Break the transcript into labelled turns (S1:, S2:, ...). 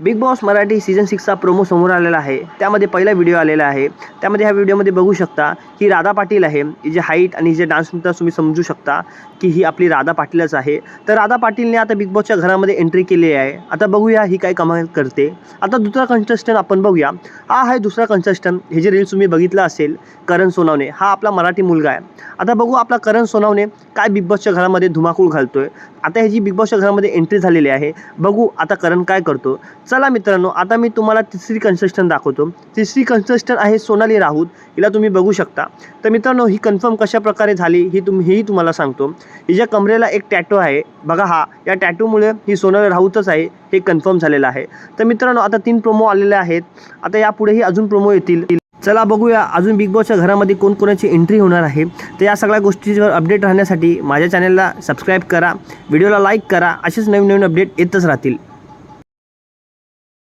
S1: Big Boss Marathi season 6चा promo समोर आलेला आहे. त्यामध्ये पहिला व्हिडिओ आलेला आहे. त्यामध्ये ह्या व्हिडिओमध्ये बघू शकता की राधा पाटील आहे. हिचे हाईट आणि हिचे डान्सनुसार तुम्ही समजू शकता की ही आपली राधा पाटीलच आहे. तर राधा पाटीलने आता बिग बॉसच्या घरामध्ये एंट्री केली आहे. आता बघूया ही काय कमाल करते. आता दुसरा कंटेस्टंट आपण बघूया. हा आहे दुसरा कंटेस्टंट. हे जे रील्स तुम्ही बघितलं असेल, करण सोनवणे. हा आपला मराठी मुलगा आहे. आता बघू आपला करण सोनवणे काय बिग बॉसच्या घरामध्ये धुमाकूळ घालतोय. आता ह्याची बिग बॉसच्या घरामध्ये एंट्री झालेली आहे. बघू आता करण काय करतो. चला मित्रांनो, आता मी तुम्हाला तिसरी कंटेस्टंट दाखवतो. तिसरी कंटेस्टंट आहे सोनाली राऊत. हिला तुम्ही बघू शकता. तर मित्रांनो, ही कन्फर्म कशा प्रकारे झाली हेही तुम्हाला सांगतो. हिच्या कमरेला एक टॅटू आहे बघा. हा या टॅटूमुळे ही सोनाली राऊतच आहे हे कन्फर्म झालेलं आहे. तर मित्रांनो, आता 3 प्रोमो आलेले आहेत. आता यापुढेही अजून प्रोमो येतील. चला बघूया अजून बिग बॉसच्या घरामध्ये कोणकोणाची एंट्री होणार आहे. तर या सगळ्या गोष्टींवर अपडेट राहण्यासाठी माझ्या चॅनलला सबस्क्राईब करा, व्हिडिओला लाईक करा. असेच नवीन नवीन अपडेट येतच राहतील.